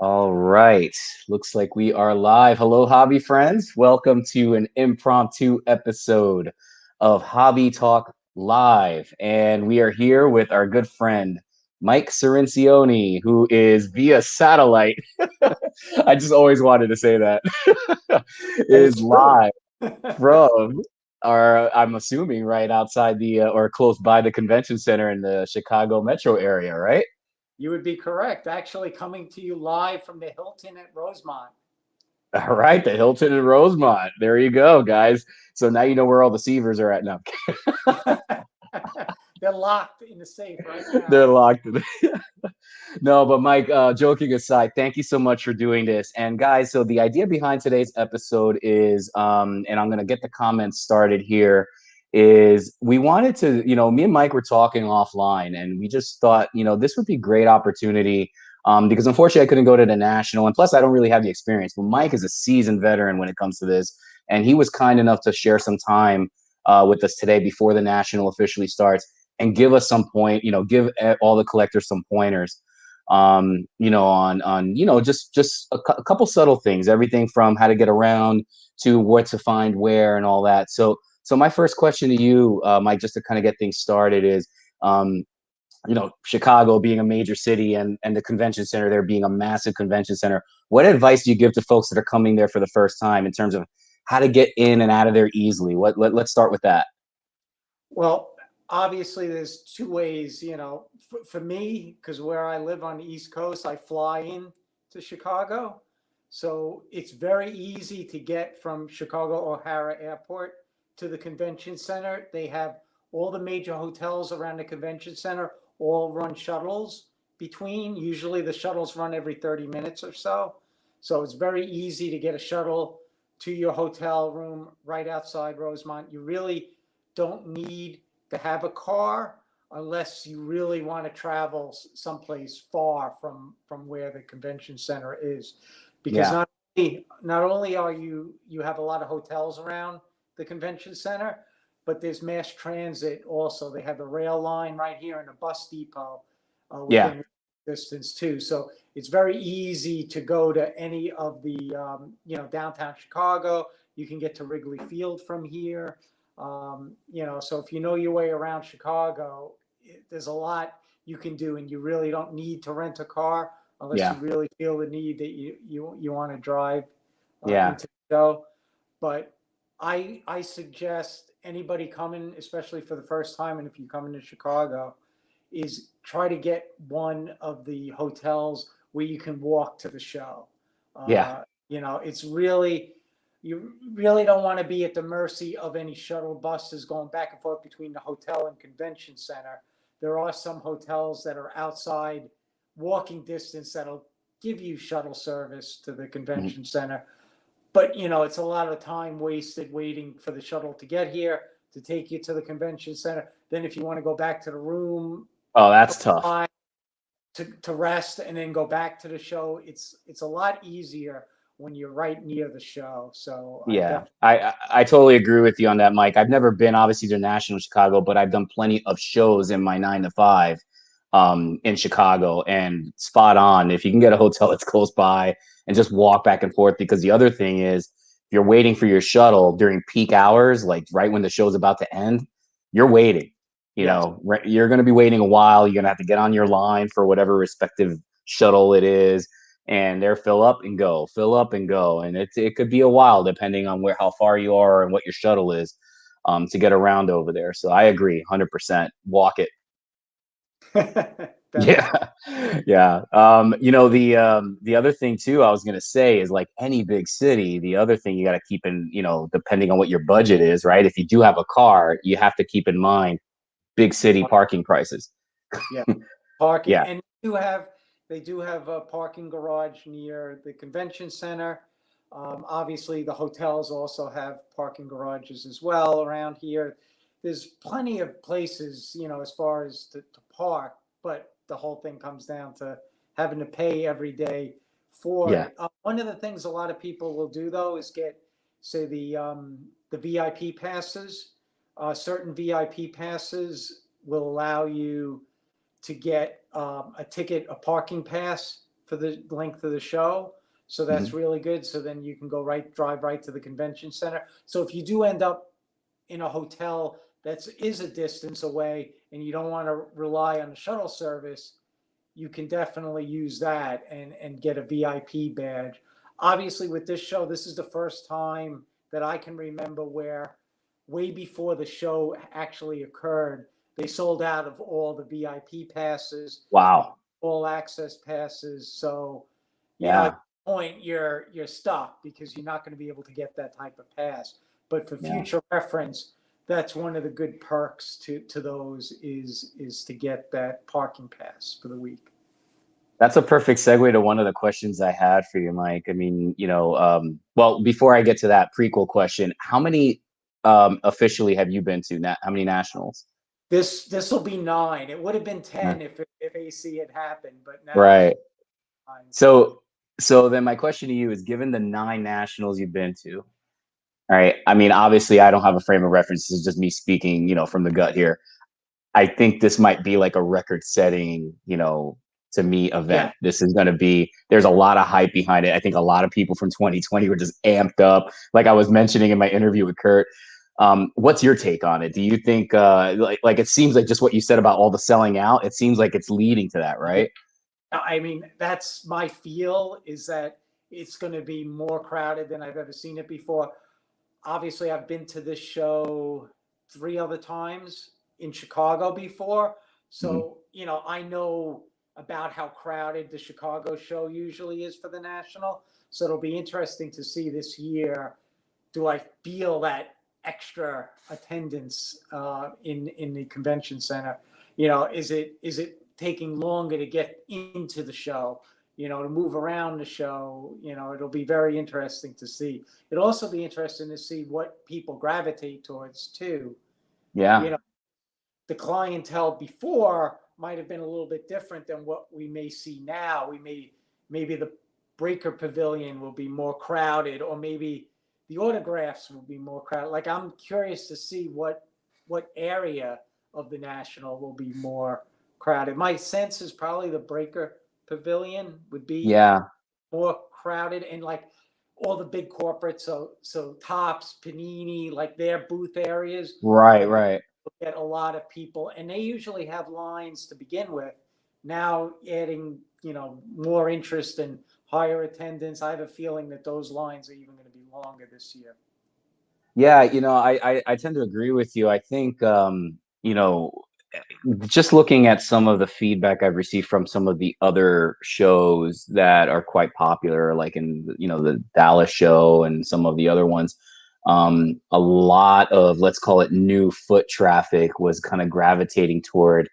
All right. Looks like we are live. Hello, hobby friends. Welcome to an impromptu episode of Hobby Talk Live. And we are here with our good friend, Mike Cirincione, who is via satellite. I just always wanted to say that. That Is is true. live from I'm assuming, right outside or close by the convention center in the Chicago metro area, right? You would be correct. Actually, coming to you live from the Hilton at Rosemont. All right, the Hilton in Rosemont. There you go, guys. So now you know where all the Seavers are at now. They're locked in the safe right now. They're locked. No, but Mike, joking aside, thank you so much for doing this. And guys, so the idea behind today's episode is, and I'm going to get the comments started here, is we wanted to, me and Mike were talking offline and we just thought, this would be a great opportunity because unfortunately I couldn't go to the national. And plus, I don't really have the experience. But Mike is a seasoned veteran when it comes to this. And he was kind enough to share some time with us today before the national officially starts and give us some point, give all the collectors some pointers on just a couple subtle things, everything from how to get around to what to find where and all that. So my first question to you, Mike, just to kind of get things started is, Chicago being a major city and the convention center there being a massive convention center. What advice do you give to folks that are coming there for the first time in terms of how to get in and out of there easily? Let's start with that. Well, obviously, there's two ways. For me, because where I live on the East Coast, I fly in to Chicago. So it's very easy to get from Chicago O'Hara Airport to the convention center. They have all the major hotels around the convention center all run shuttles between. Usually the shuttles run every 30 minutes or so. So it's very easy to get a shuttle to your hotel room right outside Rosemont. You really don't need to have a car unless you really want to travel someplace far from where the convention center is, because Yeah. not only are you have a lot of hotels around the convention center, but there's mass transit also. They have the rail line right here and a bus depot Yeah. within distance too. So it's very easy to go to any of the downtown Chicago. You can get to Wrigley Field from here. So if you know your way around Chicago, there's a lot you can do, and you really don't need to rent a car unless you Yeah. really feel the need that you want to drive Yeah. into the show. But I suggest anybody coming, especially for the first time, and if you come into Chicago, is try to get one of the hotels where you can walk to the show. Yeah. It's really, you really don't want to be at the mercy of any shuttle buses going back and forth between the hotel and convention center. There are some hotels that are outside walking distance that'll give you shuttle service to the Mhm. convention center. But it's a lot of time wasted waiting for the shuttle to get here to take you to the convention center. Then if you want to go back to the room Oh, that's tough. to rest and then go back to the show, it's a lot easier when you're right near the show. So I Yeah, definitely. I totally agree with you on that, Mike. I've never been obviously to National Chicago, but I've done plenty of shows in my 9 to 5 in Chicago, and spot on. If you can get a hotel that's close by and just walk back and forth, because the other thing is, if you're waiting for your shuttle during peak hours, like right when the show's about to end, you're waiting. Yes. You're going to be waiting a while. You're going to have to get on your line for whatever respective shuttle it is, and they're fill up and go, and it could be a while depending on how far you are and what your shuttle is, to get around over there. So I agree, 100%. Walk it. Yeah, Definitely. yeah. The other thing too, I was gonna say is like any big city, the other thing you got to keep in, depending on what your budget is, right? If you do have a car, you have to keep in mind big city parking prices. Yeah. Parking, Yeah, and they do have a parking garage near the convention center. Obviously, the hotels also have parking garages as well around here. There's plenty of places, as far as to park, but the whole thing comes down to having to pay every day for yeah, it. One of the things a lot of people will do though is get, say, the VIP passes. Certain VIP passes will allow you to get a ticket, a parking pass for the length of the show. So that's Mhm. really good. So then you can drive right to the convention center. So if you do end up in a hotel that is a distance away and you don't want to rely on the shuttle service, you can definitely use that and get a VIP badge. Obviously, with this show, this is the first time that I can remember where, way before the show actually occurred, they sold out of all the VIP passes, Wow. all access passes. So, at Yeah. that point, you're stuck because you're not going to be able to get that type of pass. But for Yeah. future reference, that's one of the good perks to those is to get that parking pass for the week. That's a perfect segue to one of the questions I had for you, Mike. I mean, well, before I get to that prequel question, how many officially have you been to? How many nationals? This will be 9. It would have been Yeah. 10 if AC had happened, but now it's Right. 9. So, so then my question to you is, given the 9 nationals you've been to, all right. I mean, obviously, I don't have a frame of reference. This is just me speaking, from the gut here. I think this might be like a record-setting, to me event. Yeah. This is going to be. There's a lot of hype behind it. I think a lot of people from 2020 were just amped up. Like I was mentioning in my interview with Kurt. What's your take on it? Do you think, like it seems like just what you said about all the selling out? It seems like it's leading to that, Yeah. right? I mean, that's my feel is that it's going to be more crowded than I've ever seen it before. Obviously, I've been to this show 3 other times in Chicago before. Mhm. So, I know about how crowded the Chicago show usually is for the National. So it'll be interesting to see this year. Do I feel that extra attendance in the convention center? Is it taking longer to get into the show? To move around the show. It'll be very interesting to see. It'll also be interesting to see what people gravitate towards too. You Yeah. know, the clientele before might have been a little bit different than what we may see now. Maybe the Breaker Pavilion will be more crowded, or maybe the autographs will be more crowded. Like I'm curious to see what area of the National will be more crowded. My sense is probably the Breaker Pavilion would be Yeah. more crowded, and like all the big corporates, so Tops, Panini, like their booth areas Right. will Right. get a lot of people, and they usually have lines to begin with. Now adding, more interest and higher attendance, I have a feeling that those lines are even going to be longer this year. Yeah, I tend to agree with you. I think just looking at some of the feedback I've received from some of the other shows that are quite popular, like in the Dallas show and some of the other ones, a lot of, let's call it, new foot traffic was kind of gravitating toward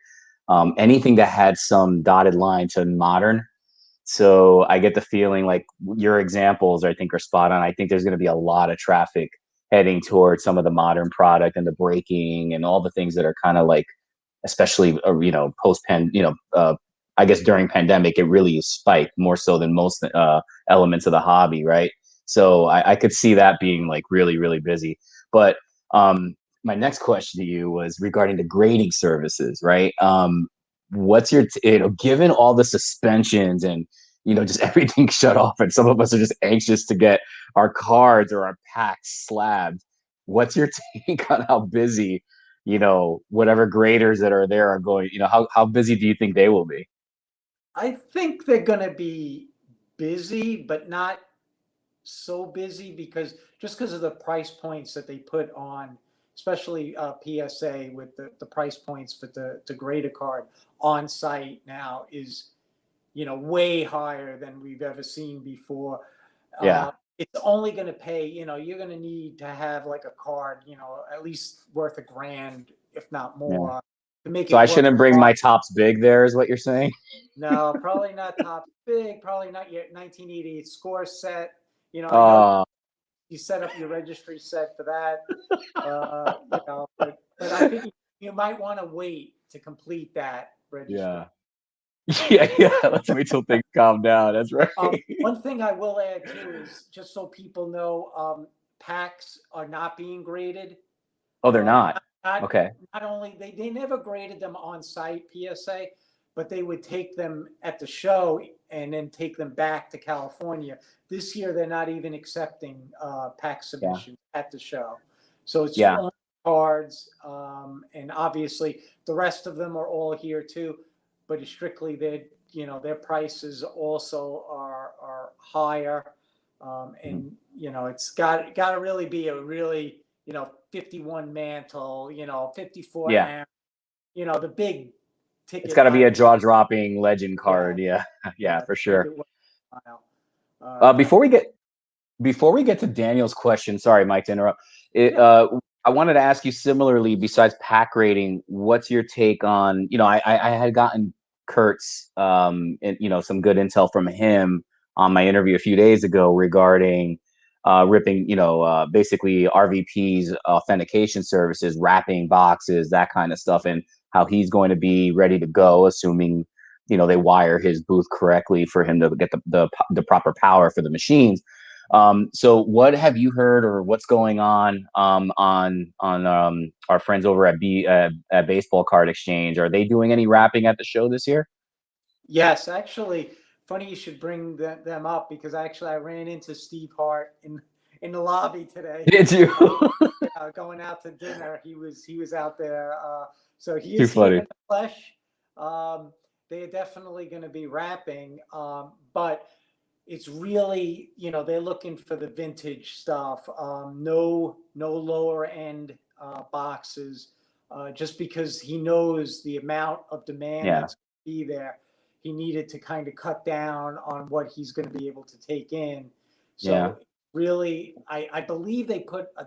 anything that had some dotted line to modern. So I get the feeling like your examples, I think, are spot on. I think there's going to be a lot of traffic heading towards some of the modern product and the breaking and all the things that are kind of like, especially post pan, I guess during pandemic, it really spiked more so than most elements of the hobby, right? So I could see that being like really really busy. But my next question to you was regarding the grading services, right? What's your given all the suspensions and just everything shut off, and some of us are just anxious to get our cards or our packs slabbed. What's your take on how busy whatever graders that are there are going, how busy do you think they will be? I think they're going to be busy, but not so busy because of the price points that they put on, especially PSA with the price points for the grader card on site now is way higher than we've ever seen before. Yeah. It's only going to pay, you're going to need to have like a card, at least worth $1,000, if not Yeah. more, to make So it I worth. shouldn't bring my tops big there, is what you're saying? No, probably not top big, probably not your 1988 score set. I know Uh, you set up your registry set for that. But I think you might want to wait to complete that registry. yeah. Yeah, yeah. Let's wait till things calm down. That's right. One thing I will add too is just so people know, packs are not being graded. Oh, they're not. Not Okay. not only they never graded them on site PSA, but they would take them at the show and then take them back to California. This year, they're not even accepting pack Yeah. submissions at the show. So it's Yeah. only cards. And obviously, the rest of them are all here too. But it's strictly their prices also are higher. Mhm. And, it's got to really be a really, 51 mantle, 54 Yeah. amp, the big It's ticket got to be a item. jaw-dropping legend Yeah, card. Yeah. Yeah, yeah, for to make sure. it worthwhile. Uh, But before we get before we get to Daniel's question, sorry, Mike, to interrupt. It, yeah, I wanted to ask you similarly. Besides pack rating, what's your take on? I had gotten Kurt's, and, some good intel from him on my interview a few days ago regarding ripping, basically RVP's authentication services, wrapping boxes, that kind of stuff, and how he's going to be ready to go, assuming they wire his booth correctly for him to get the proper power for the machines. So what have you heard, or what's going on our friends over at Baseball Card Exchange? Are they doing any wrapping at the show this year? yes, actually, funny you should bring them up because actually I ran into Steve Hart in the lobby today. Did you? Going out to dinner. He was out there. So he Too is here funny. in the flesh. They are definitely going to be rapping, but it's really, they're looking for the vintage stuff. No lower end boxes, just because he knows the amount of demand Yeah, that's going to be there. He needed to kind of cut down on what he's going to be able to take in. yeah, So really, I believe they put a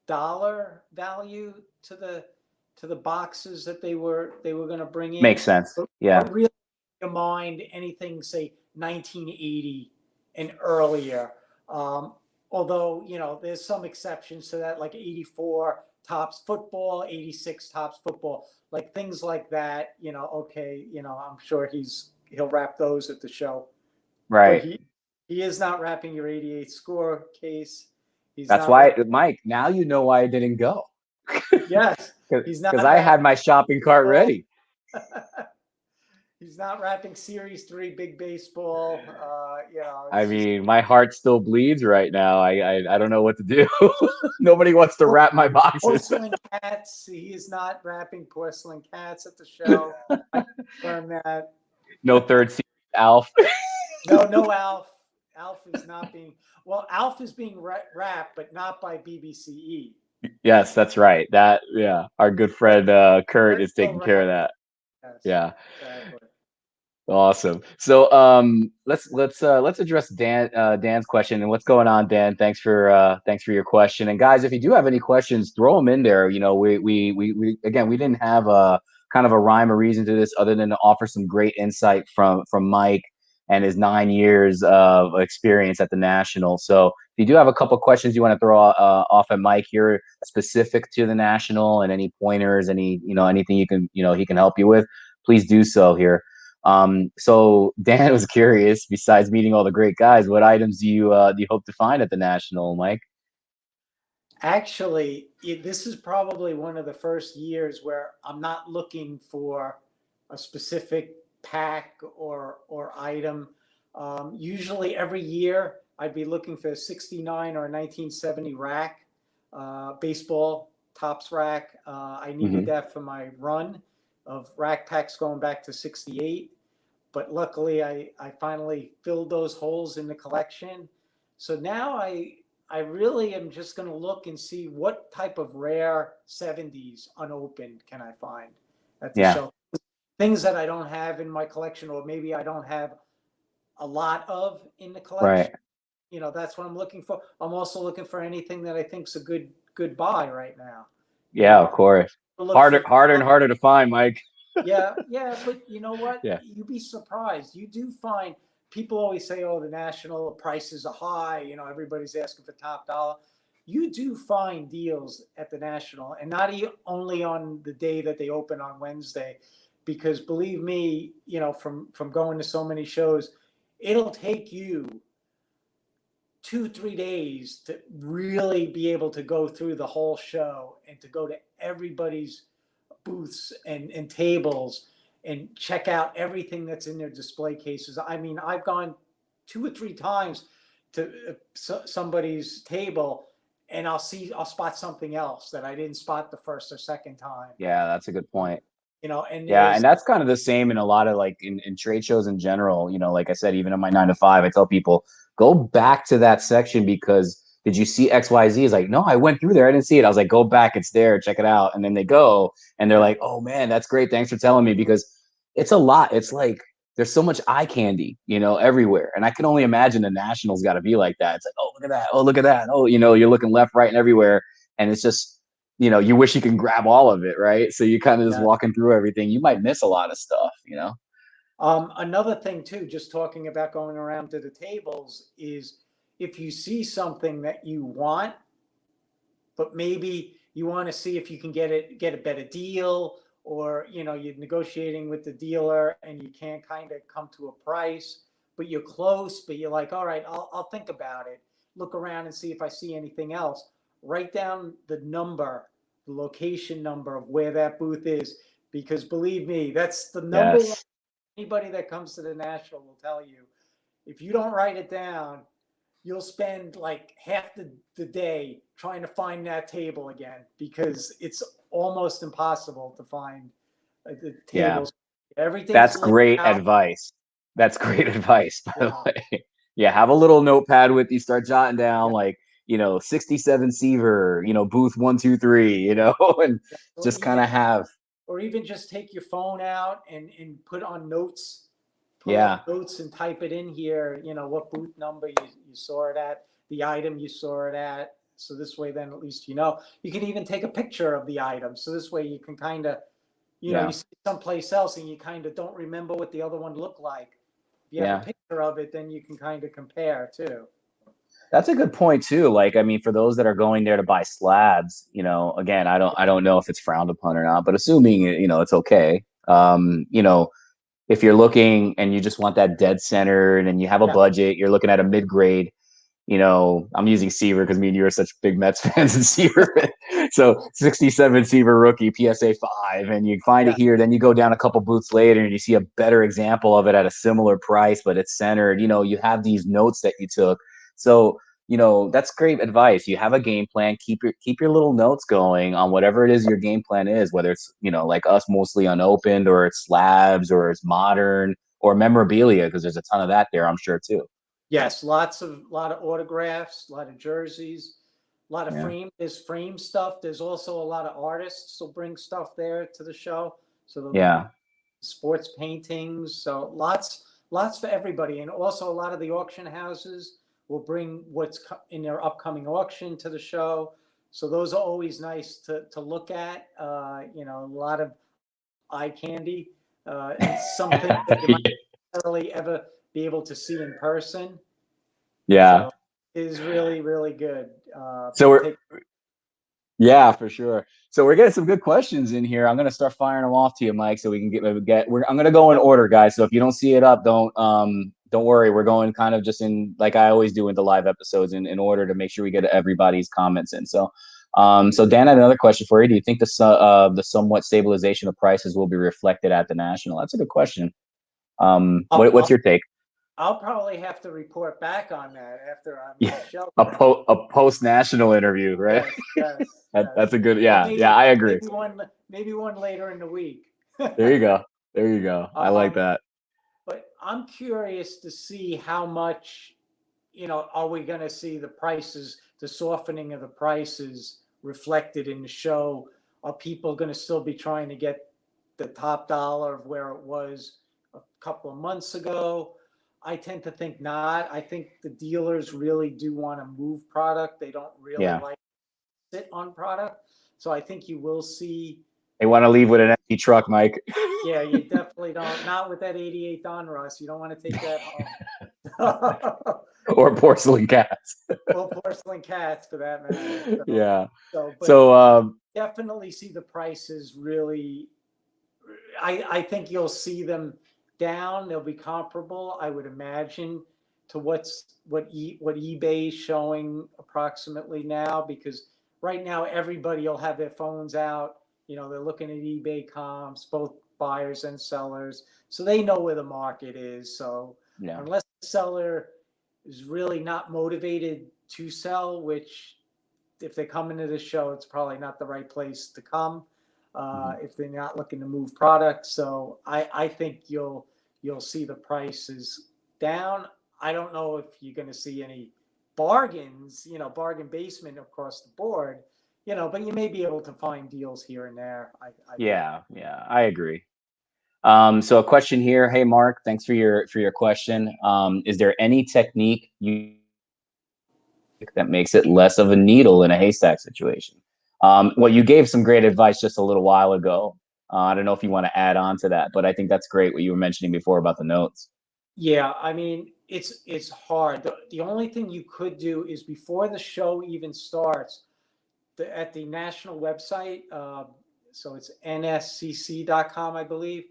dollar value to the boxes that they were going to bring in, makes sense. but, Yeah, but really in mind anything say 1980 and earlier. Although there's some exceptions to that, like 84 tops football, 86 tops football, like things like that. Okay, I'm sure he'll wrap those at the show, but right. he is not wrapping your 88 score case. He's That's not why, wrapping. Mike. Now you know why I didn't go, Yes, he's because not I wrapping had my shopping cart ball. ready. He's not wrapping Series 3 big baseball. I It's just mean, my heart still bleeds right now. I don't know what to do. Nobody wants to wrap my boxes. porcelain cats. He is not wrapping porcelain cats at the show. I confirm that. No third series, Alf. No, Alf. Alf is not being. Well, Alf is being wrapped, but not by BBCE. Yes, that's right. Yeah, our good But friend Kurt they're is still taking care of wrapping. that. Yes, Yeah, exactly. awesome. So let's address Dan's question. And what's going on, Dan? Thanks for your question. And guys, if you do have any questions, throw them in there. We again, we didn't have a kind of a rhyme or reason to this other than to offer some great insight from Mike and his 9 years of experience at the National. So if you do have a couple questions you want to throw off at Mike here, specific to the National, and any pointers, anything he can help you with, please do so here. So Dan was curious, besides meeting all the great guys, what items do you hope to find at the National, Mike? Actually, this is probably one of the first years where I'm not looking for a specific pack or item. Usually, every year I'd be looking for a '69 or a 1970 rack, baseball tops rack. I needed Hmm. that for my run of rack packs going back to '68. But luckily, I finally filled those holes in the collection. So now I really am just going to look and see what type of rare 70s unopened can I find at the Yeah, shelf. Things that I don't have in my collection, or maybe I don't have a lot of in the collection. right. That's what I'm looking for. I'm also looking for anything that I think's a good buy right now. You Yeah, of know, course. look Harder, for harder and harder to find, Mike. yeah, but you know what? Yeah, You'd be surprised. You do find people always say, "Oh, the national prices are high." Everybody's asking for top dollar. You do find deals at the national, and not only on the day that they open on Wednesday, because believe me, from going to so many shows, it'll take you 2-3 days to really be able to go through the whole show and to go to everybody's booths and tables and check out everything that's in their display cases. I mean, I've gone 2 or 3 times to somebody's table, and I'll spot something else that I didn't spot the first or second time. Yeah, that's a good point. And Yeah, there's and that's kind of the same in a lot of like in trade shows in general. Like I said, even in my 9 to 5, I tell people go back to that section because did you see XYZ? Is like, no, I went through there. I didn't see it. I was like, go back, it's there, check it out. And then they go and they're yeah, like, oh man, that's great. Thanks for telling me because it's a lot. It's like there's so much eye candy, everywhere. And I can only imagine the Nationals got to be like that. It's like, oh, look at that. Oh, look at that. Oh, you're looking left, right, and everywhere. And it's just you wish you can grab all of it, right? So you kind of just yeah. walking through everything. You might miss a lot of stuff. Another thing too, just talking about going around to the tables, is if you see something that you want, but maybe you want to see if you can get a better deal, or you're negotiating with the dealer and you can't kind of come to a price, but you're close, but you're like, all right, I'll think about it, look around and see if I see anything else. Write down the number, the location number of where that booth is, because believe me, that's the number one. Yes. Anybody that comes to the National will tell you, if you don't write it down, you'll spend like half the day trying to find that table again, because it's almost impossible to find the Yeah. tables. Everything's That's laid great out. advice. That's great advice, by the Yeah. way. Yeah, have a little notepad with you, start jotting down like, 67 Seaver, booth 123, and Or just kind even, of have, just take your phone out and put on notes, pull yeah, up notes and type it in here, what booth number you saw it at, the item you saw it at. So this way, then at least you can even take a picture of the item. So this way you can kind of, you yeah, see it someplace else and you kind of don't remember what the other one looked like. If you have a yeah. picture of it, then you can kind of compare too. That's a good point too. Like, I mean, for those that are going there to buy slabs, again, I don't know if it's frowned upon or not, but assuming, it's okay. If you're looking and you just want that dead center and you have a Yeah. budget, you're looking at a mid grade. I'm using Seaver because me and you are such big Mets fans in Seaver. So 67 Seaver rookie, PSA 5, and you find it Yeah. here. Then you go down a couple booths later and you see a better example of it at a similar price, but it's centered. You have these notes that you took. So, that's great advice. You have a game plan, keep your little notes going on whatever it is your game plan is, whether it's, like us, mostly unopened, or it's slabs, or it's modern, or memorabilia, because there's a ton of that there, I'm sure too. Yes. Lot of autographs, a lot of jerseys, a lot of Yeah. there's frame stuff. There's also a lot of artists will bring stuff there to the show. So there'll be Yeah. sports paintings. So lots for everybody. And also a lot of the auction houses will bring what's in their upcoming auction to the show. So those are always nice to look at. A lot of eye candy, and some things that you might not necessarily ever be able to see in person. Yeah. So it is really, really good. So we're Take Yeah, for sure. So we're getting some good questions in here. I'm gonna start firing them off to you, Mike, so we can I'm gonna go in Yep. order, guys. So if you don't see it up, don't worry. We're going kind of just in like I always do in the live episodes in order to make sure we get everybody's comments in. So Dan had another question for you. Do you think the somewhat stabilization of prices will be reflected at the National? That's a good question. I'll, What's I'll your take? I'll probably have to report back on that after I'm in Yeah, the show. a post national interview, right? Yes, yes, That's yes. a good. Or Yeah, I agree. maybe one later in the week. There you go. There you go. I like um, that. but I'm curious to see how much, are we going to see the prices, the softening of the prices reflected in the show? Are people going to still be trying to get the top dollar of where it was a couple of months ago? I tend to think not. I think the dealers really do want to move product. They don't really Yeah. like to sit on product. So I think you will see. They want to leave with an empty truck, Mike, Yeah, you definitely don't. Not with that 88 Donruss. You don't want to take that home. or porcelain cats. Or porcelain cats for that matter. Yeah. But So definitely see the prices really. I think you'll see them down. They'll be comparable, I would imagine, to what eBay is showing approximately now. Because right now everybody will have their phones out. They're looking at eBay comps, both buyers and sellers, so they know where the market is. So Yeah. unless the seller is really not motivated to sell, which if they come into the show, it's probably not the right place to come Mhm. if they're not looking to move product. So I think you'll see the prices down. I don't know if you're going to see any bargains, bargain basement across the board, but you may be able to find deals here and there. I think. Yeah, yeah, I agree. So a question here. Hey, Mark, thanks for your question. Is there any technique you that makes it less of a needle in a haystack situation? Well, you gave some great advice just a little while ago. I don't know if you want to add on to that, but I think that's great what you were mentioning before about the notes. Yeah, I mean, it's hard. The only thing you could do is before the show even starts, at the national website, so it's nscc.com, I believe.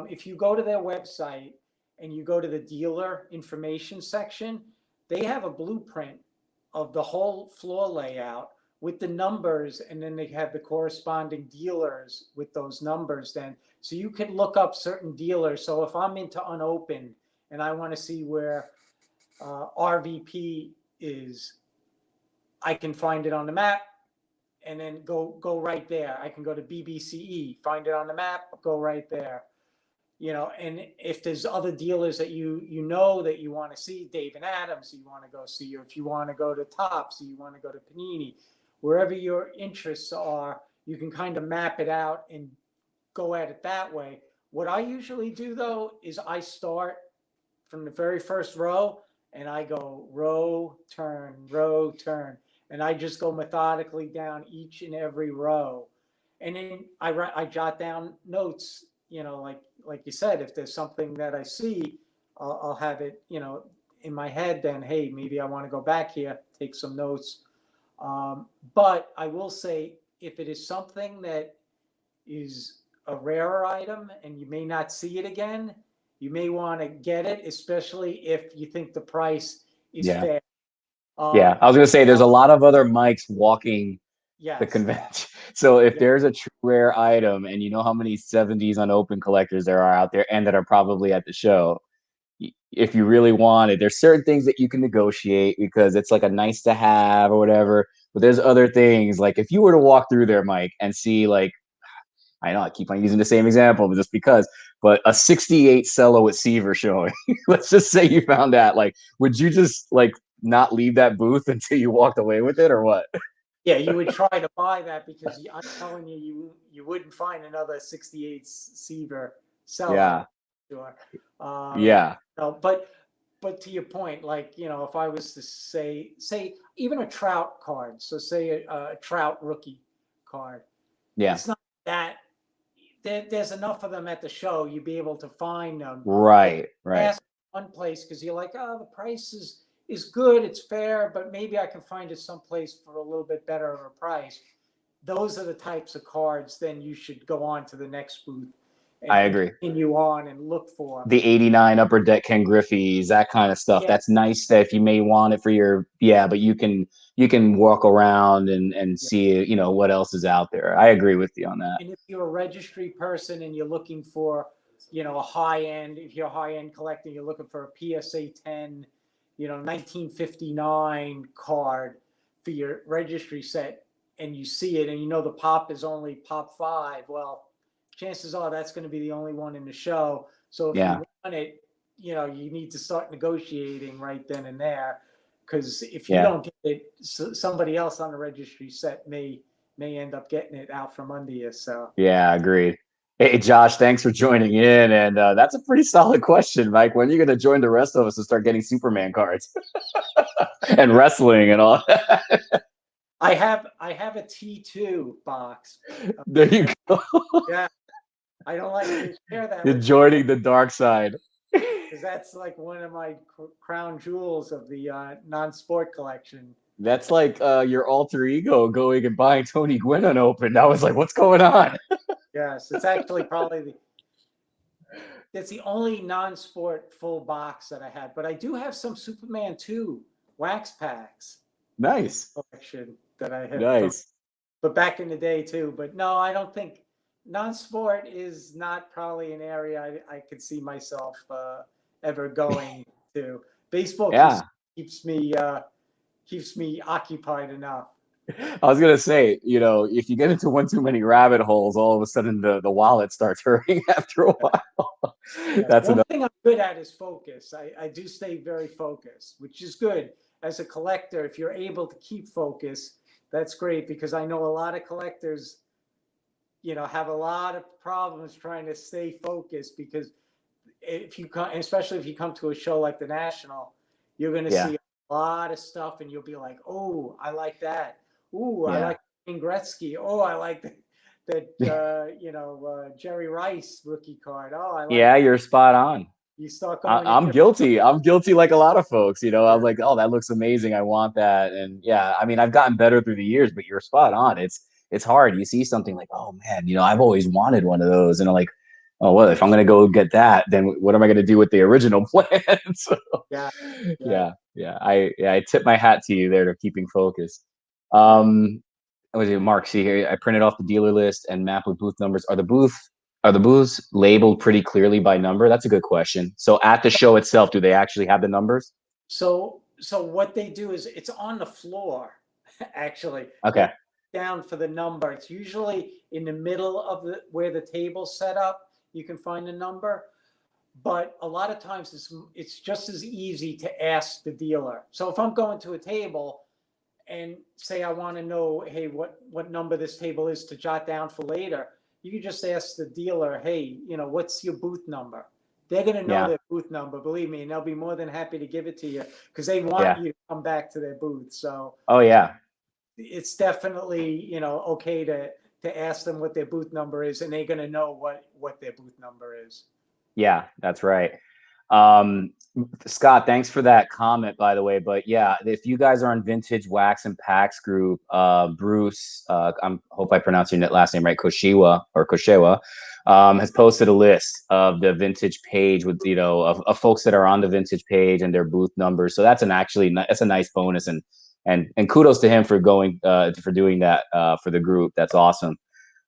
If you go to their website and you go to the dealer information section, they have a blueprint of the whole floor layout with the numbers, and then they have the corresponding dealers with those numbers. Then, so you can look up certain dealers. So if I'm into unopened and I want to see where RVP is, I can find it on the map and then go right there. I can go to BBCE, find it on the map, go right there. And if there's other dealers that you know that you want to see, Dave and Adams, you want to go see, or if you want to go to Tops, you want to go to Panini, wherever your interests are, you can kind of map it out and go at it that way. What I usually do though is I start from the very first row and I go row, turn, and I just go methodically down each and every row. And then I jot down notes, like you said, if there's something that I see, I'll have it, in my head. Then, hey, maybe I want to go back here, take some notes. But I will say, if it is something that is a rarer item and you may not see it again, you may want to get it, especially if you think the price is Yeah, fair. yeah. Um, I was gonna say there's a now, lot of other mics walking the yes, convention. So if yeah, there's a true rare item, and you know how many 70s unopened collectors there are out there, and that are probably at the show, if you really want it, there's certain things that you can negotiate because it's like a nice to have or whatever. But there's other things like if you were to walk through there, Mike, and see like I know I keep on using the same example just because, but a 68 cello with Seaver showing. Let's just say you found that. Like, would you just like not leave that booth until you walked away with it or what? yeah, you would try to buy that because I'm telling you, you wouldn't find another 68 Seaver cello. Yeah. Sure. Um, Yeah. no, but to your point, like, if I was to say even a Trout card, so say a Trout rookie card, Yeah. it's not that there's enough of them at the show. You'd be able to find them. But Right. Right. ask one place because you're like, oh, the price is good, it's fair, but maybe I can find it someplace for a little bit better of a price. Those are the types of cards. Then you should go on to the next booth I and agree. continue on and look for. The 89 upper deck Ken Griffey's, that kind of stuff. Yeah, That's nice that if you may want it for your yeah, but you can walk around and yeah. see, what else is out there. I agree with you on that. And if you're a registry person and you're looking for, a high end, if you're a high end collector, you're looking for a PSA 10, 1959 card for your registry set, and you see it and the pop is only pop five, well, chances are that's going to be the only one in the show. So if Yeah. you want it, you need to start negotiating right then and there. Because if you Yeah. don't get it, somebody else on the registry set may end up getting it out from under you. So Yeah, agreed. Hey, Josh, thanks for joining in. And that's a pretty solid question, Mike. When are you going to join the rest of us and start getting Superman cards and wrestling and all that? I have a T2 box. There you And go. yeah, I don't like to share that You're with people joining the dark side. because that's like one of my crown jewels of the non-sport collection. That's like your alter ego going and buying Tony Gwynn unopened. I was like, what's going on? Yes, it's actually probably that's the only non-sport full box that I had. But I do have some Superman 2 wax packs Nice. collection that I have from, Nice. but back in the day too. But no, I don't think non-sport is not probably an area I could see myself ever going to. Baseball Yeah. keeps me occupied enough. I was gonna say, if you get into one too many rabbit holes, all of a sudden the wallet starts hurting after a while. Yes, That's one enough. thing I'm good at is focus. I do stay very focused, which is good. As a collector, if you're able to keep focus, that's great because I know a lot of collectors, have a lot of problems trying to stay focused because if you come, especially if you come to a show like the National, you're going to Yeah, see a lot of stuff and you'll be like, oh, I like that. Ooh, I yeah, like Wayne Gretzky. Oh, I like Jerry Rice rookie card. Oh, I like yeah. that. You're spot on. You start I, going to I'm different. guilty. I'm guilty, like a lot of folks. I'm Yeah, like, oh, that looks amazing. I want that. And yeah, I mean, I've gotten better through the years, but you're spot on. It's hard. You see something like, oh man, I've always wanted one of those, and I'm like, oh well, if I'm gonna go get that, then what am I gonna do with the original plan? So, yeah, yeah, yeah. I tip my hat to you there to keeping focus. yeah. Um, what was it, Mark? See here, I printed off the dealer list and map with booth numbers. Are the booths labeled pretty clearly by number? That's a good question. So at the show itself, do they actually have the numbers? So what they do is it's on the floor, actually. You have Okay. to look down for the number. It's usually in the middle of the where the table's set up. You can find the number, but a lot of times it's just as easy to ask the dealer. So if I'm going to a table and say I want to know, hey, what number this table is to jot down for later, you can just ask the dealer, hey, what's your booth number? They're going to know Yeah. their booth number, believe me, and they'll be more than happy to give it to you because they want Yeah. you to come back to their booth. So Oh yeah. it's definitely okay to ask them what their booth number is, and they're going to know what their booth number is. Yeah, that's right. Um, Scott, thanks for that comment, by the way. But yeah, if you guys are on Vintage Wax and Packs group, Bruce, I hope I pronounced your last name right, Koshewa, has posted a list of the vintage page with of folks that are on the vintage page and their booth numbers. So that's a nice bonus, and kudos to him for going for doing that for the group. That's awesome.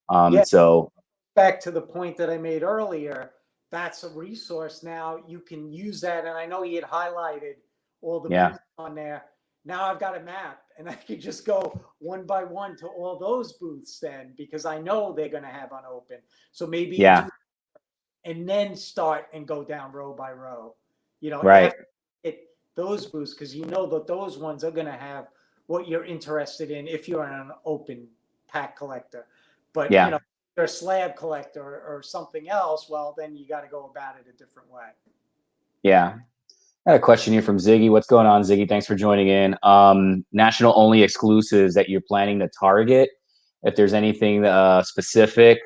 Yeah, So back to the point that I made earlier, that's a resource now. You can use that. And I know he had highlighted all the yeah, booths on there. Now I've got a map and I could just go one by one to all those booths then because I know they're going to have unopened. So maybe you yeah, do and then start and go down row by row, right, after it those booths because you know that those ones are going to have what you're interested in if you're an open pack collector. But yeah. you're a slab collector or something else, well, then you got to go about it a different way. Yeah. I had a question here from Ziggy. What's going on, Ziggy? Thanks for joining in. National only exclusives that you're planning to target. If there's anything specific,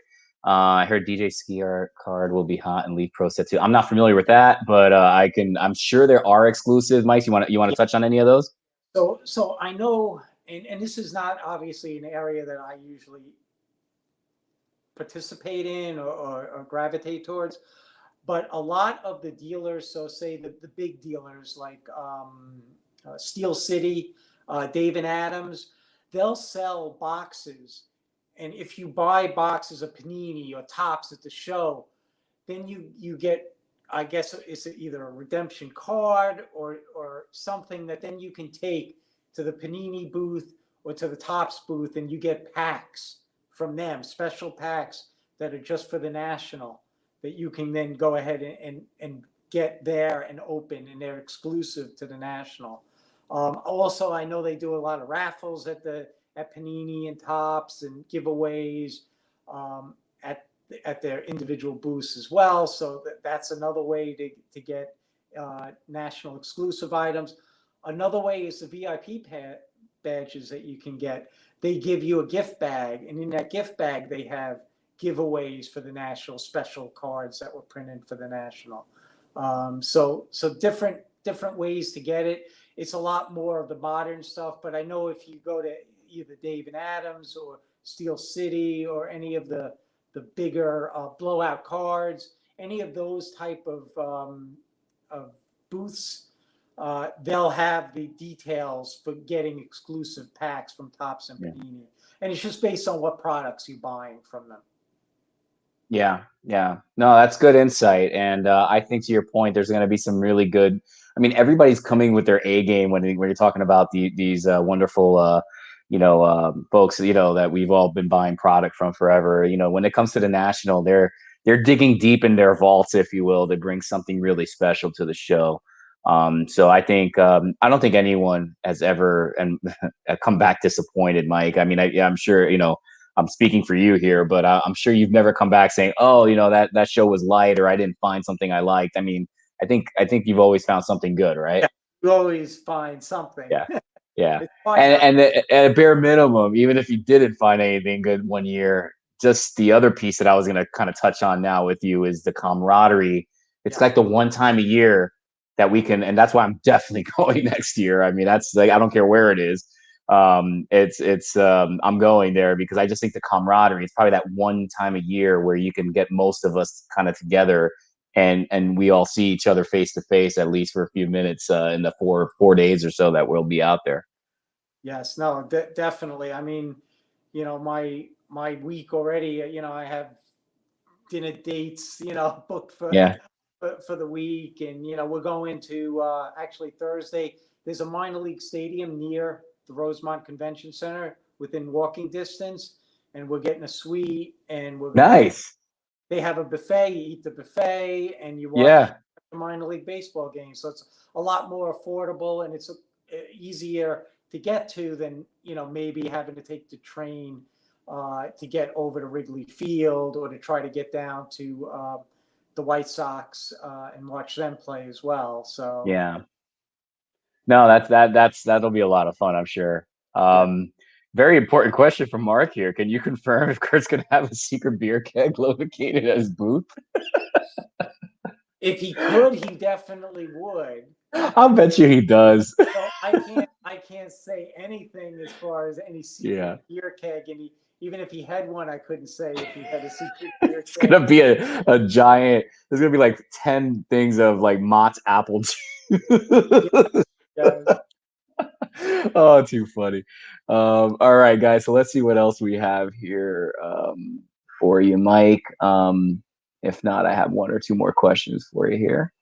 I heard DJ Skier card will be hot and Leaf Pro set too. I'm not familiar with that, but I'm sure there are exclusives. Mike, you want to Yeah. touch on any of those? So I know, and this is not obviously an area that I usually participate in or gravitate towards, but a lot of the dealers, so say the big dealers like Steel City, Dave and Adams, they'll sell boxes. And if you buy boxes of Panini or Tops at the show, then you get, I guess it's either a redemption card or something that then you can take to the Panini booth or to the Tops booth, and you get packs from them, special packs that are just for the National that you can then go ahead and get there and open, and they're exclusive to the National. Also, I know they do a lot of raffles at Panini and Tops and giveaways at their individual booths as well. So that's another way to get National exclusive items. Another way is the VIP badges that you can get. They give you a gift bag, and in that gift bag, they have giveaways for the National, special cards that were printed for the National. So different ways to get it. It's a lot more of the modern stuff, but I know if you go to either Dave and Adams or Steel City or any of the bigger blowout cards, any of those type of booths, they'll have the details for getting exclusive packs from Tops and Yeah. Panini, and it's just based on what products you're buying from them. Yeah, yeah. No, that's good insight. And I think to your point, there's going to be some really good. I mean, everybody's coming with their A game when you're talking about these wonderful, folks, that we've all been buying product from forever. When it comes to the national, they're digging deep in their vaults, if you will, to bring something really special to the show. So I think I don't think anyone has ever and come back disappointed, Mike. I mean, I'm sure I'm speaking for you here, but I'm sure you've never come back saying, "Oh, that show was light," or "I didn't find something I liked." I mean, I think you've always found something good, right? Yeah, you always find something. Yeah, yeah. It's fine And not. at a bare minimum, even if you didn't find anything good one year, just the other piece that I was going to kind of touch on now with you is the camaraderie. It's Yeah. like the one time a year that we can, and that's why I'm definitely going next year. I mean, that's like I don't care where it is. It's I'm going there because I just think the camaraderie. It's probably that one time a year where you can get most of us kind of together and we all see each other face to face at least for a few minutes in the four days or so that we'll be out there. Yes, no, definitely. I mean, my week already. I have dinner dates, booked Yeah, for the week, and we're going to actually Thursday. There's a minor league stadium near the Rosemont Convention Center, within walking distance, and we're getting a suite, and nice. they have a buffet. You eat the buffet, and you watch Yeah, a minor league baseball game. So it's a lot more affordable, and it's easier to get to than maybe having to take the train to get over to Wrigley Field, or to try to get down to the White Sox and watch them play as well. So yeah. No, that'll be a lot of fun, I'm sure. yeah, Very important question from Mark here. Can you confirm if Kurt's gonna have a secret beer keg located at his booth? if he could, he definitely would. I'll bet you he does. So I can't say anything as far as any secret Yeah. beer keg, and even if he had one, I couldn't say if he had a secret beer It's keg. gonna be a giant. There's gonna be like 10 things of like Mott's apple juice. Yeah, yeah, Oh, too funny. All right, guys. So let's see what else we have here for you, Mike. If not, I have one or two more questions for you here.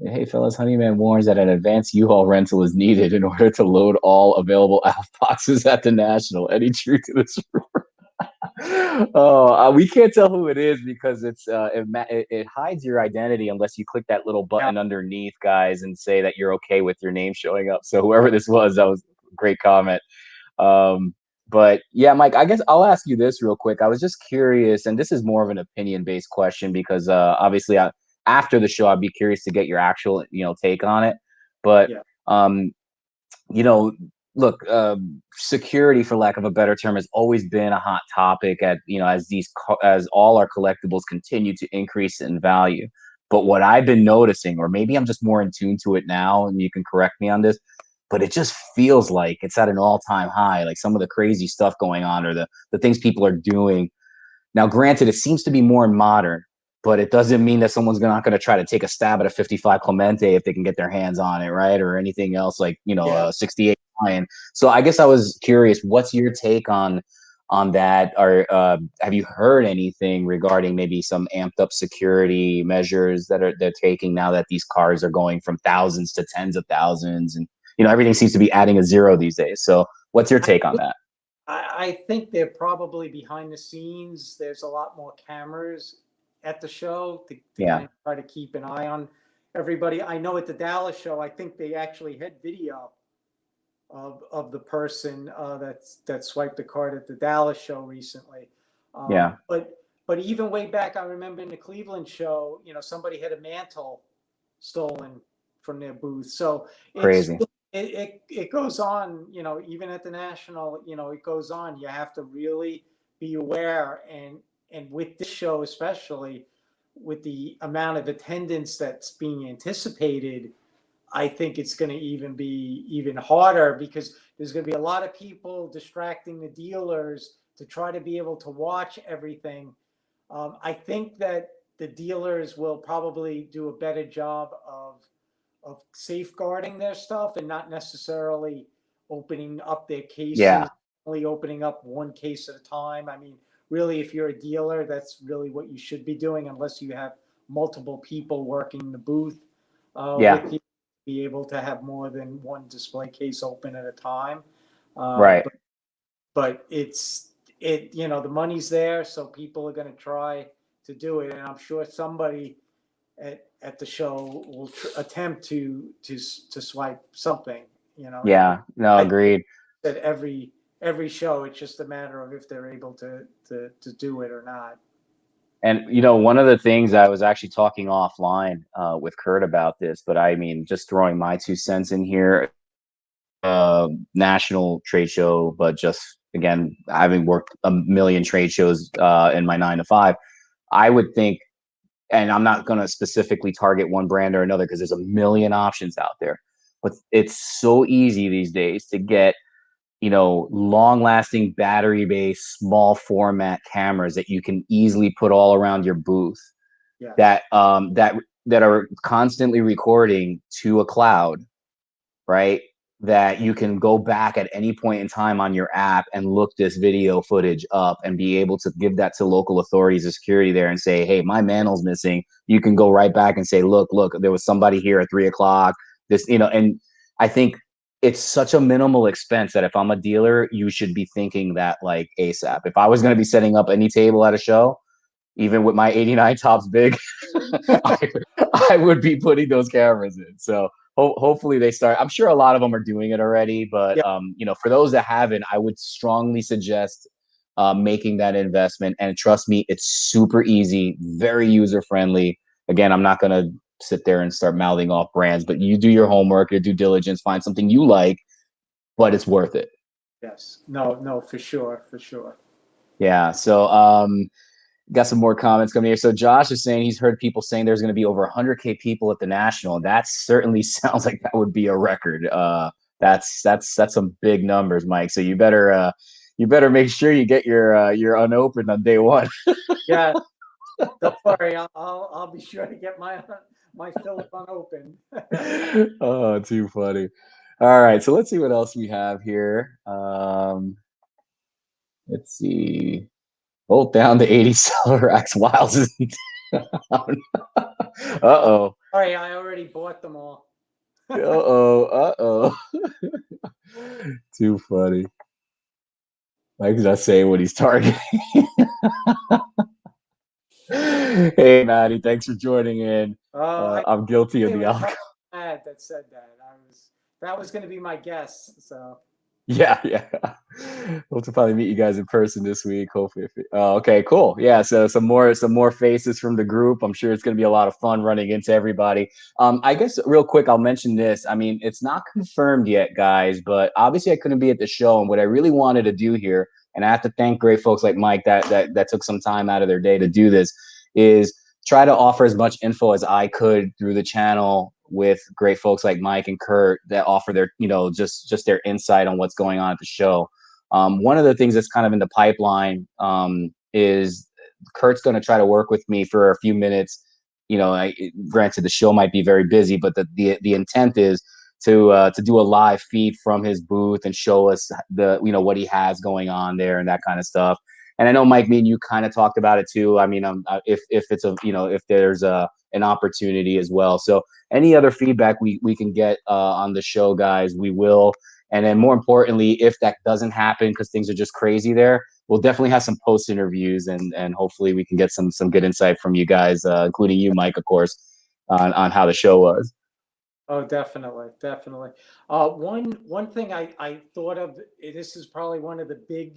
Hey, fellas, Honeyman warns that an advanced U-Haul rental is needed in order to load all available ALF boxes at the National. Any truth to this? Oh, we can't tell who it is because it hides your identity unless you click that little yeah, button underneath, guys, and say that you're okay with your name showing up. So whoever this was, that was a great comment. Um, but yeah, Mike, I guess I'll ask you this real quick. I was just curious, and this is more of an opinion-based question because obviously, after the show, I'd be curious to get your actual take on it. But yeah, um, you know, look, security, for lack of a better term, has always been a hot topic as all our collectibles continue to increase in value. But what I've been noticing, or maybe I'm just more in tune to it now, and you can correct me on this, but it just feels like it's at an all-time high. Like some of the crazy stuff going on, or the things people are doing now, granted, it seems to be more modern, but it doesn't mean that someone's not going to try to take a stab at a 55 Clemente if they can get their hands on it, right? Or anything else like, yeah. a 68 Lion. So I guess I was curious, what's your take on that? Or have you heard anything regarding maybe some amped up security measures that they're taking now that these cars are going from thousands to tens of thousands, and everything seems to be adding a zero these days. So what's your I, take on that? I think they're probably behind the scenes. There's a lot more cameras at the show to kind Yeah, of try to keep an eye on everybody. I know at the Dallas show, I think they actually had video of the person that swiped the card at the Dallas show recently. yeah, But even way back, I remember in the Cleveland show, somebody had a mantle stolen from their booth. So crazy. it goes on. Even at the national, it goes on. You have to really be aware, and with this show especially, with the amount of attendance that's being anticipated, I think it's going to even be even harder, because there's going to be a lot of people distracting the dealers to try to be able to watch everything. I think that the dealers will probably do a better job of safeguarding their stuff, and not necessarily opening up their Yeah. cases, only opening up one case at a time. I mean, really, if you're a dealer, that's really what you should be doing, unless you have multiple people working the booth Yeah. with you, be able to have more than one display case open at a time. Uh, Right. but but the money's there, so people are going to try to do it, and I'm sure somebody at the show will attempt to swipe something. Yeah. No, I think agreed. that every show, it's just a matter of if they're able to do it or not. And one of the things I was actually talking offline with Kurt about this, but I mean, just throwing my 2 cents in here, national trade show, but just again, having worked a million trade shows in my 9 to 5, I would think, and I'm not going to specifically target one brand or another because there's a million options out there, but it's so easy these days to get long lasting battery based small format cameras that you can easily put all around your booth Yes. that are constantly recording to a cloud, right? That you can go back at any point in time on your app and look this video footage up and be able to give that to local authorities of security there and say, hey, my mantel's missing. You can go right back and say, look, there was somebody here at 3 o'clock. And I think it's such a minimal expense that if I'm a dealer, you should be thinking that like ASAP. If I was going to be setting up any table at a show, even with my 89 tops big, I, I would be putting those cameras in. So hopefully they start. I'm sure a lot of them are doing it already, but Yeah. for those that haven't, I would strongly suggest making that investment. And trust me, it's super easy, very user friendly. Again, I'm not gonna sit there and start mouthing off brands, but you do your homework, your due diligence, find something you like, but it's worth it. Yes. No. No. For sure. For sure. Yeah. So got some more comments coming here. So Josh is saying he's heard people saying there's going to be over 100K people at the National. That certainly sounds like that would be a record. That's some big numbers, Mike. So you better make sure you get your unopened on day one. Yeah. Don't worry. I'll be sure to get my fill unopened. Oh, too funny. All right, so let's see what else we have here. Let's see. Bolt down the 80 seller racks. Wiles is down. Uh-oh. Sorry, I already bought them all. Uh-oh. Uh-oh. Too funny. Mike's not saying what he's targeting. Hey, Maddie, thanks for joining in. I I'm guilty of it the was alcohol. that said that. That was going to be my guess. So Yeah, yeah. Hope to probably meet you guys in person this week. Hopefully. Oh, okay, cool. Yeah, so some more faces from the group. I'm sure it's going to be a lot of fun running into everybody. I guess real quick, I'll mention this. I mean, it's not confirmed yet, guys, but obviously I couldn't be at the show. And what I really wanted to do here, and I have to thank great folks like Mike that took some time out of their day to do this, is try to offer as much info as I could through the channel with great folks like Mike and Kurt that offer their, just their insight on what's going on at the show. One of the things that's kind of in the pipeline is Kurt's going to try to work with me for a few minutes. Granted, the show might be very busy, but the intent is to do a live feed from his booth and show us what he has going on there and that kind of stuff. And I know Mike, me and you kind of talked about it too. I mean, if it's if there's an opportunity as well. So any other feedback we can get on the show, guys, we will. And then more importantly, if that doesn't happen because things are just crazy there, we'll definitely have some post interviews and hopefully we can get some good insight from you guys, including you, Mike, of course, on how the show was. oh, definitely, definitely. One thing I thought of. This is probably one of the big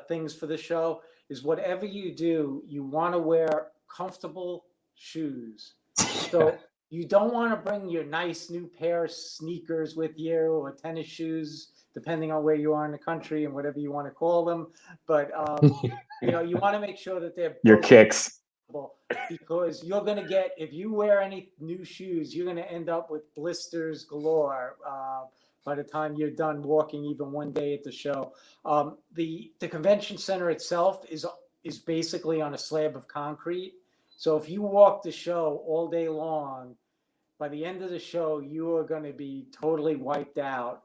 things for the show is whatever you do, you want to wear comfortable shoes. So you don't want to bring your nice new pair of sneakers with you or tennis shoes, depending on where you are in the country and whatever you want to call them. But you want to make sure that they're Your broken kicks. because you're going to get, if you wear any new shoes, you're going to end up with blisters galore by the time you're done walking even one day at the show. The convention center itself is basically on a slab of concrete. So if you walk the show all day long, by the end of the show, you are going to be totally wiped out.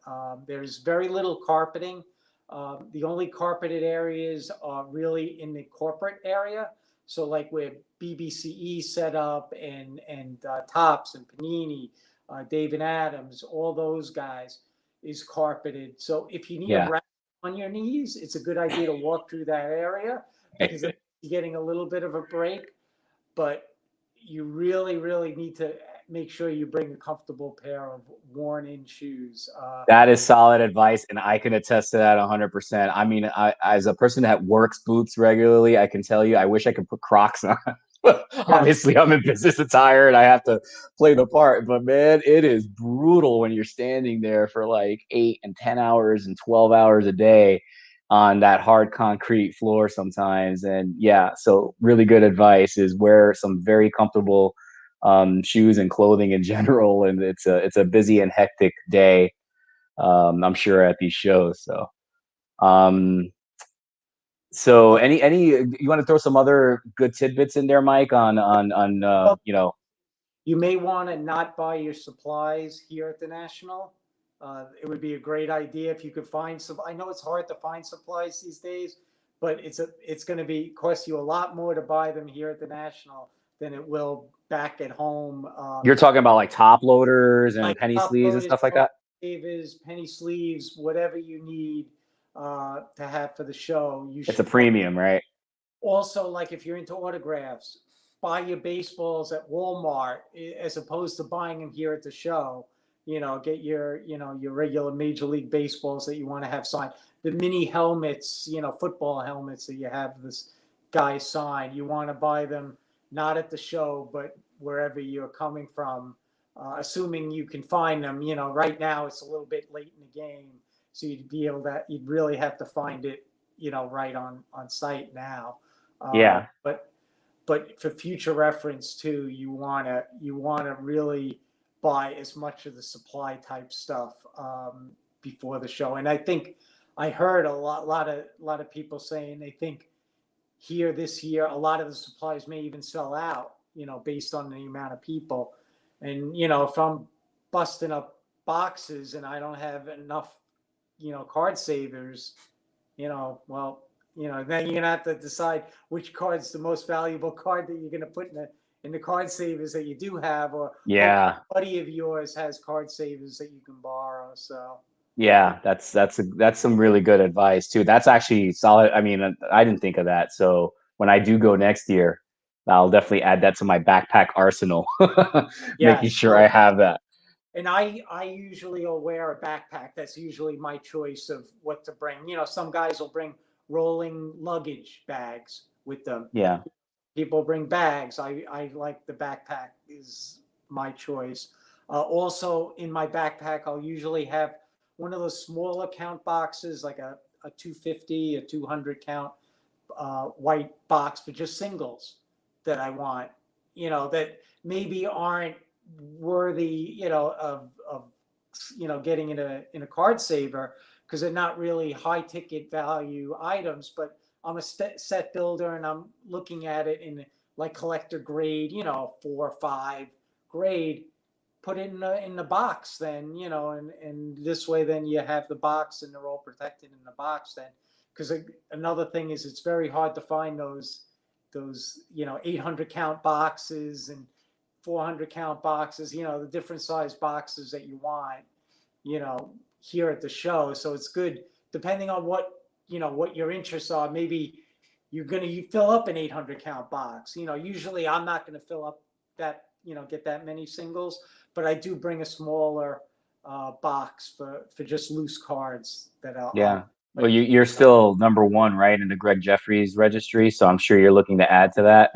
There's very little carpeting. The only carpeted areas are really in the corporate area. So like where BBCE set up and Tops and Panini, David Adams, all those guys is carpeted. So if you need a Yeah. rest on your knees, it's a good idea to walk through that area because you're getting a little bit of a break. But you really, really need to make sure you bring a comfortable pair of worn-in shoes. That is solid advice, and I can attest to that 100%. I mean, as a person that works boots regularly, I can tell you, I wish I could put Crocs on. Yeah, Obviously, I'm in business attire and I have to play the part, but man, it is brutal when you're standing there for like 8 and 10 hours and 12 hours a day on that hard concrete floor sometimes. And yeah, so really good advice is wear some very comfortable shoes and clothing in general. And it's a busy and hectic day, I'm sure, at these shows. Um, so yeah. any you want to throw some other good tidbits in there, Mike, on Well, you know. you may want to not buy your supplies here at the National. It would be a great idea if you could find some. I know it's hard to find supplies these days, but it's going to be cost you a lot more to buy them here at the National than it will back at home. You're talking about like top loaders and Like penny top sleeves and loaders, stuff like that? savers, penny sleeves, whatever you need to have for the show, you It's a should. premium, right? Also, like if you're into autographs, buy your baseballs at Walmart as opposed to buying them here at the show. Get your regular Major League baseballs that you want to have signed. The mini helmets, football helmets that you have this guy sign. You want to buy them not at the show, but wherever you're coming from, assuming you can find them. Right now it's a little bit late in the game, so you'd really have to find it, right on site now. Yeah. But for future reference too, you wanna really buy as much of the supply type stuff before the show. And I think I heard a lot of people saying they think here this year a lot of the supplies may even sell out. Based on the amount of people. And if I'm busting up boxes and I don't have enough, card savers, well, then you're gonna have to decide which card's the most valuable card that you're gonna put in the card savers that you do have, or hope Yeah. a buddy of yours has card savers that you can borrow. So Yeah, that's some really good advice too. That's actually solid. I mean, I didn't think of that. So when I do go next year, I'll definitely add that to my backpack arsenal, making yes, sure I have that. and I usually will wear a backpack. That's usually my choice of what to bring. Some guys will bring rolling luggage bags with them. Yeah. People bring bags. I like the backpack is my choice. Also in my backpack, I'll usually have one of those smaller count boxes, like a 250, a 200 count white box for just singles that I want, that maybe aren't worthy, of getting in a card saver because they're not really high ticket value items. But I'm a set builder and I'm looking at it in like collector grade, 4 or 5 grade. Put it in the box, then and this way, then you have the box and they're all protected in the box. Then, because another thing is it's very hard to find those 800 count boxes and 400 count boxes, the different size boxes that you want, here at the show. So it's good depending on what your interests are. Maybe you fill up an 800 count box. Usually I'm not going to fill up that, get that many singles, but I do bring a smaller box for just loose cards that Yeah. I'll Well, like. you're still number one, right, in the Greg Jeffries registry, so I'm sure you're looking to add to that.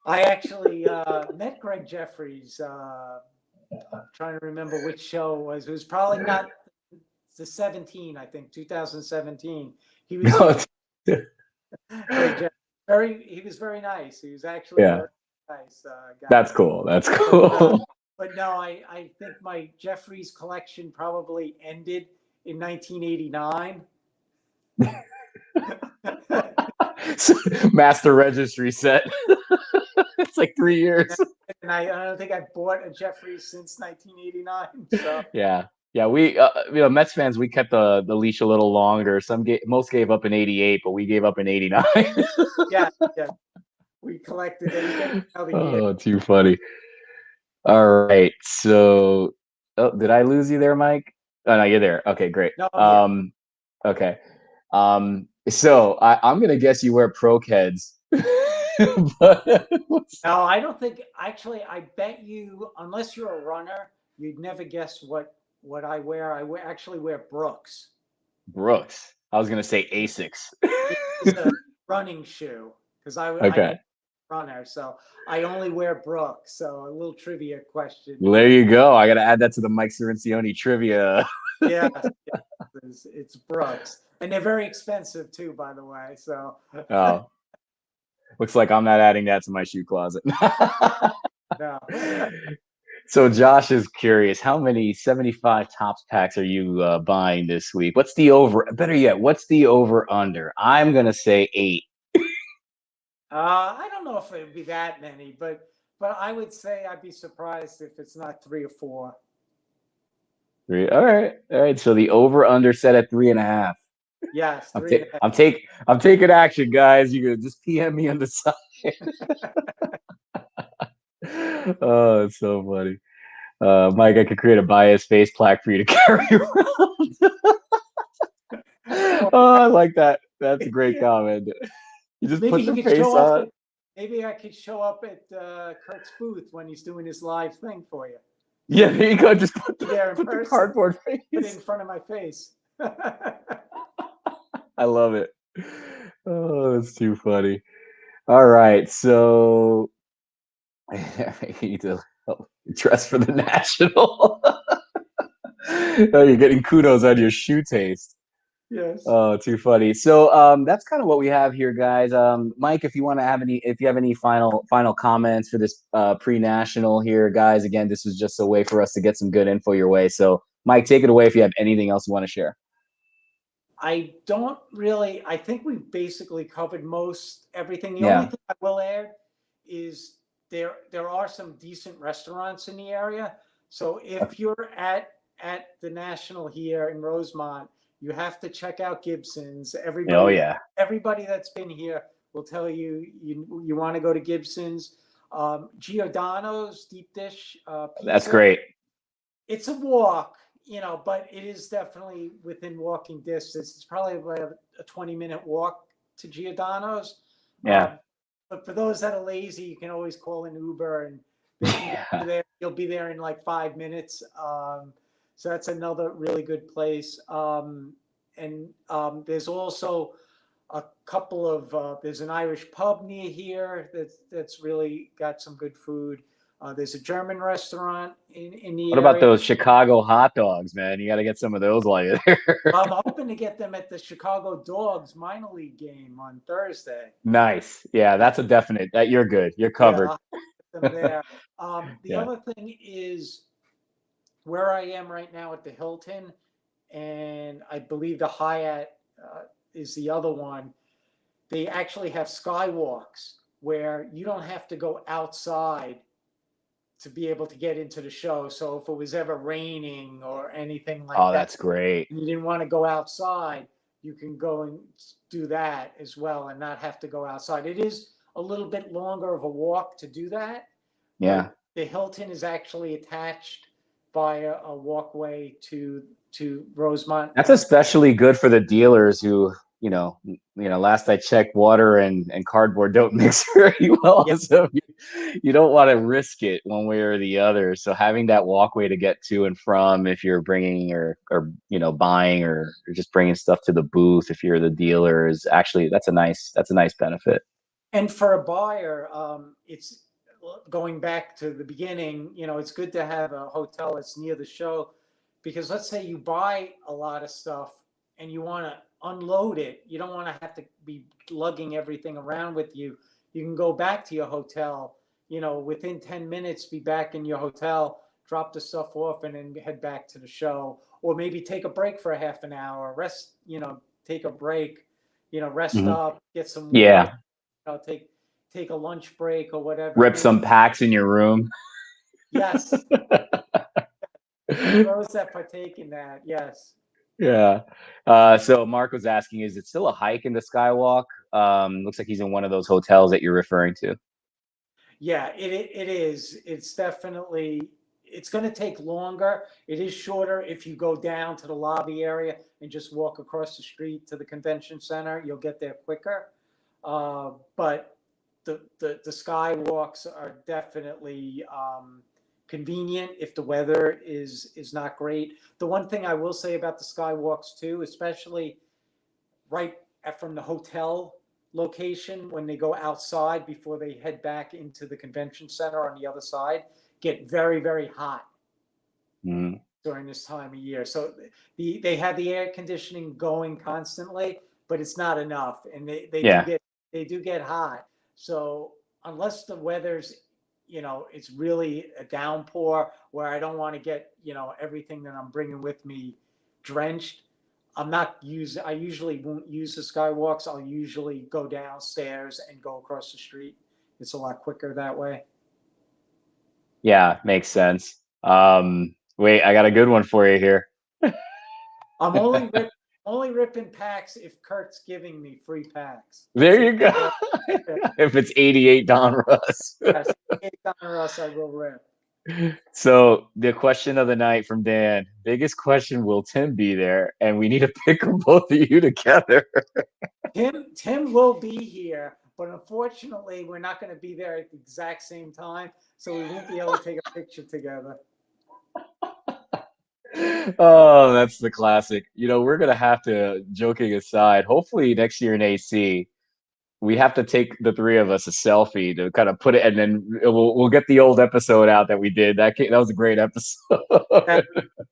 I actually met Greg Jeffries. I'm trying to remember which show it was. It was probably not the 17, I think, 2017. He was No, here. Greg Jeffries. He was very nice. He was actually a yeah, very nice that's guy. cool. That's But cool. but no, I think my Jeffries collection probably ended in 1989. Master registry set. It's like 3 years. And I don't think I've bought a Jeffries since 1989. So Yeah. Yeah, we Mets fans, we kept the leash a little longer. Most gave up in '88, but we gave up in '89. Yeah, yeah. We collected it. We get another year. Oh, too funny. All right. So, oh, did I lose you there, Mike? Oh no, you're there. Okay, great. No, I'm here. Okay. So I'm gonna guess you wear pro heads. But No, I don't think. Actually, I bet you, unless you're a runner, you'd never guess what I wear. Actually wear Brooks. Brooks. I was gonna say Asics. It is a running shoe because I'm a Okay. runner, so I only wear Brooks. So a little trivia question. Well, there you go. I gotta add that to the Mike Cirincione trivia. Yeah, it's Brooks, and they're very expensive too, by the way. So Oh, looks like I'm not adding that to my shoe closet. no. So Josh is curious, how many 75 tops packs are you buying this week? What's the over? Better yet, what's the over under? I'm gonna say 8. I don't know if it would be that many, but I would say I'd be surprised if it's not 3 or 4. 3. All right, all right. So the over under set at 3.5. Yes, I'm three and ta- a half. I'm take I'm taking action, guys. You can just PM me on the side. Oh, it's so funny. Mike, I could create a bias face plaque for you to carry around. Well, Oh, I like that. That's a great comment. You just maybe put he the could show face up on. at. Maybe I could show up at Kurt's booth when he's doing his live thing for you. Yeah, there you go. Just put Be there in put the person. cardboard Put it in face. front of my face. I love it. Oh, it's too funny. All right, so I need to dress for the national. Oh, you're getting kudos on your shoe taste. Yes. Oh, too funny. So that's kind of what we have here, guys. Mike, if you have any final comments for this pre-national here, guys. Again, this is just a way for us to get some good info your way. So, Mike, take it away if you have anything else you want to share. I don't really. I think we've basically covered most everything. The only Yeah. thing I will add is there are some decent restaurants in the area. So if you're at the National here in Rosemont, you have to check out Gibson's. Oh Everybody yeah. everybody that's been here will tell you you want to go to Gibson's. Giordano's deep dish That's pizza. great. It's a walk, but it is definitely within walking distance. It's probably about a 20-minute walk to Giordano's. Yeah. But for those that are lazy, you can always call an Uber and they can get you Yeah. there. You'll be there in like 5 minutes. So that's another really good place. And there's also a couple of there's an Irish pub near here that's really got some good food. There's a German restaurant in the What about area. those Chicago hot dogs, man? You got to get some of those while you're there. I'm hoping to get them at the Chicago Dogs minor league game on Thursday. Nice. Yeah, that's a definite. That you're good. You're Yeah, covered. I'll get them there. The Yeah. other thing is where I am right now at the Hilton, and I believe the Hyatt is the other one. They actually have skywalks where you don't have to go outside to be able to get into the show. So if it was ever raining or anything like Oh, that, that's great. and you didn't want to go outside, you can go and do that as well and not have to go outside. It is a little bit longer of a walk to do that, Yeah. but the Hilton is actually attached via a walkway to Rosemont. That's especially good for the dealers who, last I checked, water and cardboard don't mix very well. Yeah, So you don't want to risk it one way or the other. So having that walkway to get to and from, if you're bringing or buying or just bringing stuff to the booth, if you're the dealer, is actually that's a nice benefit. and for a buyer, it's going back to the beginning. It's good to have a hotel that's near the show because let's say you buy a lot of stuff and you want to unload it. You don't want to have to be lugging everything around with you. You can go back to your hotel. Within 10 minutes, be back in your hotel, drop the stuff off, and then head back to the show. Or maybe take a break for a half an hour, rest. Take a break. Rest Mhm. up, get some water, Yeah. take a lunch break or whatever it Rip is. some packs in your room. Yes. For those that partake in that, yes. Yeah. So Mark was asking, is it still a hike in the Skywalk? Looks like he's in one of those hotels that you're referring to. Yeah, it is. It's definitely, it's going to take longer. It is shorter if you go down to the lobby area and just walk across the street to the convention center. You'll get there quicker. But the skywalks are definitely convenient if the weather is not great. The one thing I will say about the skywalks too, especially right from the hotel location when they go outside before they head back into the convention center on the other side, get very, very hot Mhm. during this time of year. So they have the air conditioning going constantly, but it's not enough, and Yeah. they do get hot. So unless the weather's, it's really a downpour where I don't want to get, everything that I'm bringing with me drenched. I usually won't use the skywalks. I'll usually go downstairs and go across the street. It's a lot quicker that way. Yeah, makes sense. Wait, I got a good one for you here. I'm only ripping packs if Kurt's giving me free packs. That's There the you go. only rip. If it's 88 Don Russ. Yes, Russ, I will rip. So the question of the night from Dan, biggest question, will Tim be there? And we need to pick them both of you together. Tim will be here, but unfortunately, we're not going to be there at the exact same time, so we won't be able to take a picture together. Oh, that's the classic. We're gonna have to, joking aside, hopefully next year in AC, we have to take the three of us a selfie to kind of put it, and then we'll get the old episode out that we did. That was a great episode.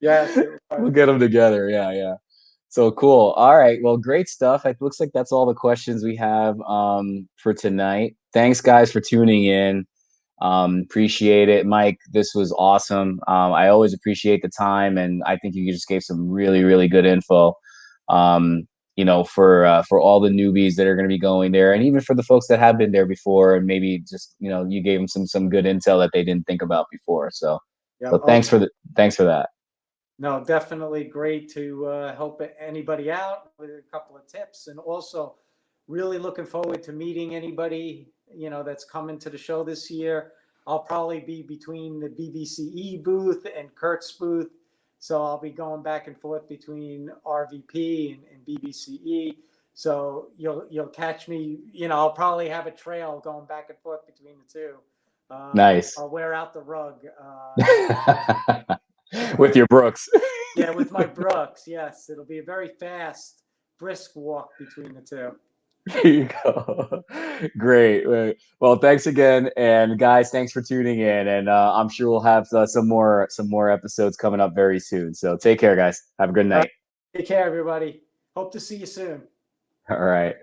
Yes, it We'll was. get them together. Yeah, yeah. So cool. All right. Well, great stuff. It looks like that's all the questions we have for tonight. Thanks, guys, for tuning in. Appreciate it, Mike. This was awesome. I always appreciate the time, and I think you just gave some really, really good info. For all the newbies that are going to be going there, and even for the folks that have been there before, and maybe just you gave them some good intel that they didn't think about before. So, Yeah. so thanks for that. No, definitely great to help anybody out with a couple of tips, and also really looking forward to meeting anybody that's coming to the show this year. I'll probably be between the BBCE booth and Kurt's booth, so I'll be going back and forth between RVP and BBCE. So you'll catch me. I'll probably have a trail going back and forth between the two. Nice. I'll wear out the rug. With your Brooks. Yeah, with my Brooks. Yes, it'll be a very fast, brisk walk between the two. There you go. Great. Well, thanks again, and guys, thanks for tuning in. And I'm sure we'll have some more episodes coming up very soon. So take care, guys. Have a good All right, night. take care, everybody. Hope to see you soon. All right.